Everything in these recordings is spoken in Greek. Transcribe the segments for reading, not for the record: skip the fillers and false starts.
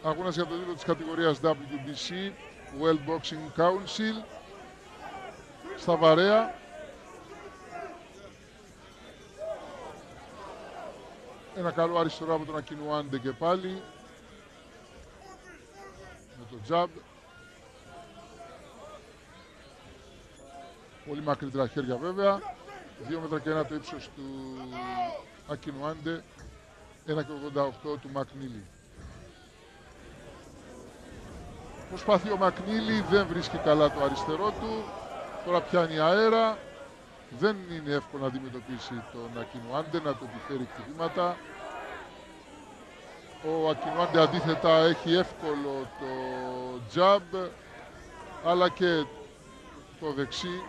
αγώνας για το τίτλο της κατηγορίας WBC, World Boxing Council, στα βαρέα. Ένα καλό αριστερό από τον Ακινουάντε και πάλι, με το τζαμπ. Πολύ μακρύτερα χέρια βέβαια. 2 μέτρα και 1 το ύψος του Ακινουάντε, 1,88 του Μακνίλη. Προσπαθεί ο Μακνίλη, δεν βρίσκει καλά το αριστερό του. Τώρα πιάνει αέρα. Δεν είναι εύκολο να αντιμετωπίσει τον Ακινουάντε, να του επιφέρει χτυπήματα. Ο Ακινουάντε αντίθετα έχει εύκολο το τζαμπ, αλλά και το δεξί,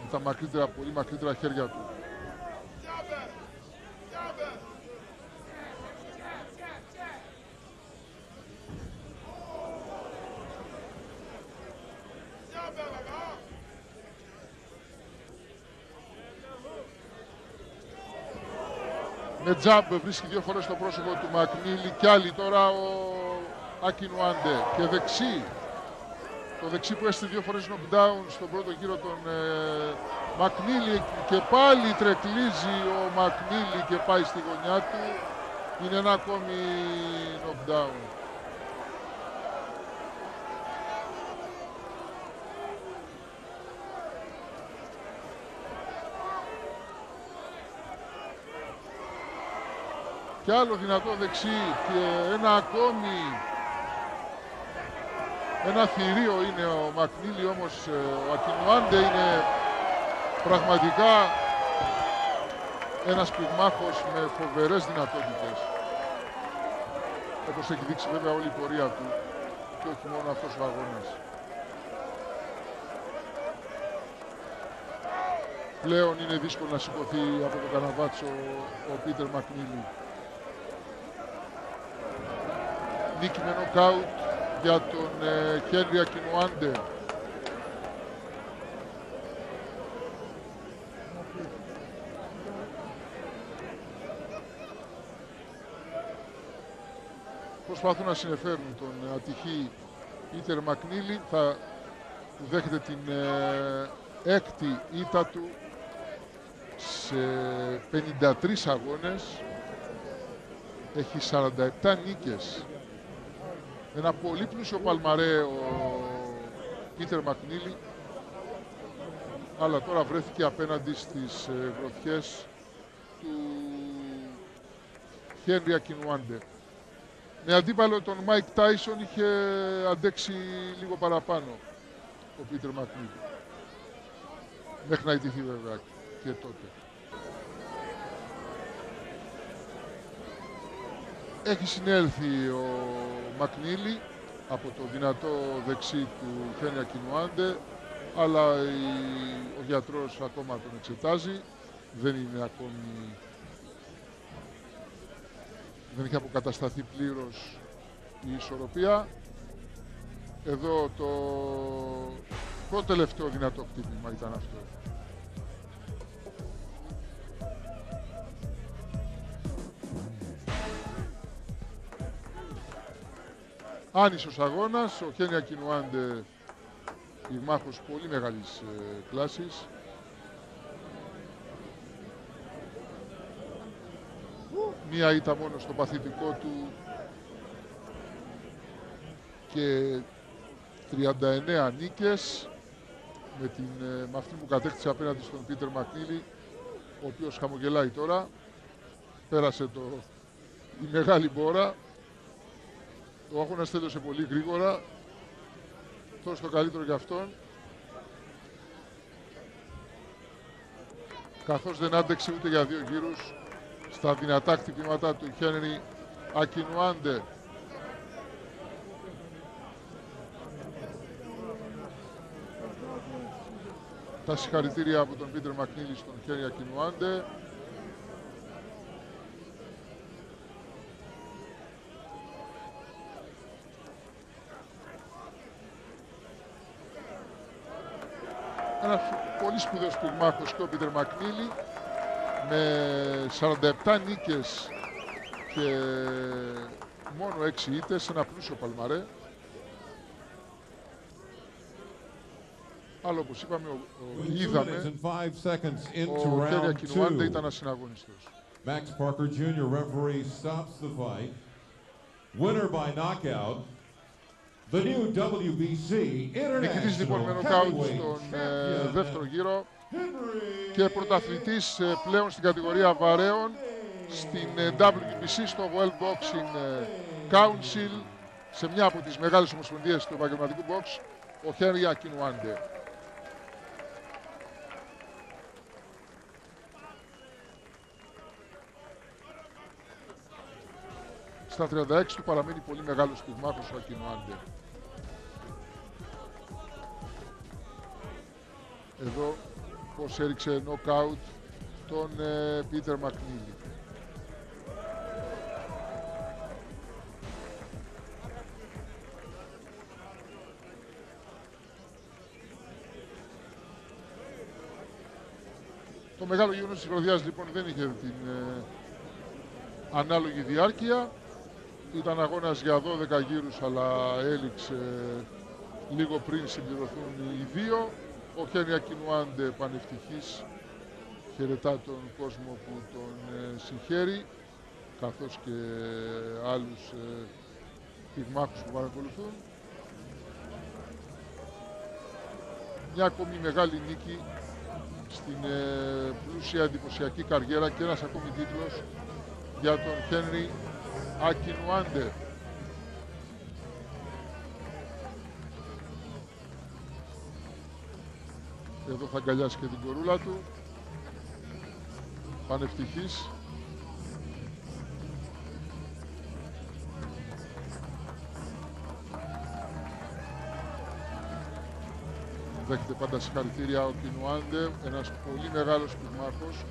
με τα μακρύτερα, πολύ μακρύτερα χέρια του. Με τζαμπ βρίσκει 2 φορές το πρόσωπο του Μακνίλη και άλλη τώρα ο Ακινουάντε. Και δεξί. Το δεξί που έστειλε 2 φορές knockdown στον πρώτο γύρο τον Μακνίλη. Και πάλι τρεκλίζει ο Μακνίλη και πάει στη γωνιά του. Είναι ένα ακόμη knockdown. Και άλλο δυνατό δεξί και ένα ακόμη, ένα θηρίο είναι ο Μακνίλη, όμως ο Ακινουάντε είναι πραγματικά ένας πυγμάχος με φοβερές δυνατότητες. Όπως έχει δείξει βέβαια όλη η πορεία του και όχι μόνο αυτός ο αγώνας. Πλέον είναι δύσκολο να σηκωθεί από το καναβάτσο ο Πίτερ Μακνίλη. Νίκη με νοκάουτ για τον Χένρι Ακινουάντε. Προσπαθούν να συνεφέρουν τον ατυχή Πίτερ Μακνίλη. Θα δέχεται την έκτη ήττα του σε 53 αγώνες. Έχει 47 νίκες. Ένα πολύ πλούσιο παλμαρέ ο Πίτερ Μακνίλη, αλλά τώρα βρέθηκε απέναντι στις γροθιές του Χένρι Ακινουάντε. Με αντίπαλο τον Μάικ Τάισον είχε αντέξει λίγο παραπάνω ο Πίτερ Μακνίλη, μέχρι να ιτηθεί βέβαια και τότε. Έχει συνέλθει ο Μακνίλη από το δυνατό δεξί του Χένρι Ακινουάντε, αλλά ο γιατρός ακόμα τον εξετάζει. Δεν έχει αποκατασταθεί πλήρως η ισορροπία. Εδώ το τελευταίο δυνατό χτύπημα ήταν αυτό. Άνισος αγώνας, ο Χένρι Ακινουάντε πυγμάχος πολύ μεγάλης κλάσης. Μία ήττα μόνο στο παθητικό του και 39 νίκες με αυτή που κατέκτησε απέναντι στον Πίτερ Μακνίλη, ο οποίος χαμογελάει τώρα. Πέρασε η μεγάλη μπόρα. Ο αγώνας τέλειωσε πολύ γρήγορα. Τόσο το καλύτερο για αυτόν. Καθώς δεν άντεξε ούτε για 2 γύρους στα δυνατά χτυπήματα του Χένρι Ακινουάντε. Τα συγχαρητήρια από τον Πίτερ Μακνίλη στον Χένρι Ακινουάντε. Ένας πολύ σπουδαίος πυγμάχος και ο Πίτερ Μακνίλη, με 47 νίκες και μόνο 6 ήττες σε ένα πλούσιο παλμαρέ. Αλλά όπως είπαμε, είδαμε, ο Χένρι Ακινουάντε ήταν ασυναγωνιστός. Max Parker Jr. referee stops the fight. Winner by knockout. The new WBC Νικητής λοιπόν με International νοκάουτ Heavyweight στον Champion δεύτερο γύρο και πρωταθλητής πλέον στην κατηγορία βαρέων στην WBC, στο World Boxing Council, σε μια από τις μεγάλες ομοσπονδίες του επαγγελματικού box, ο Χένρι Ακινουάντε. Στα 36 του παραμένει πολύ μεγάλος πυγμάχος ο Ακινουάντε. Εδώ πως έριξε νοκάουτ τον Πίτερ Μακνίλη. Το μεγάλο γεγονός της βραδιάς λοιπόν δεν είχε την ανάλογη διάρκεια. Ήταν αγώνας για 12 γύρους, αλλά έληξε λίγο πριν συμπληρωθούν οι δύο. Ο Χένρι Ακινουάντε πανευτυχής χαιρετά τον κόσμο που τον συγχαίρει, καθώς και άλλους πυγμάχους που παρακολουθούν. Μια ακόμη μεγάλη νίκη στην πλούσια εντυπωσιακή καριέρα και ένας ακόμη τίτλος για τον Χένρι Ακινουάντε. Εδώ θα αγκαλιάσει και την κορούλα του, πανευτυχής. Δέχεται πάντα συγχαρητήρια ο Ακινουάντε, ένας πολύ μεγάλος πυγμάχος,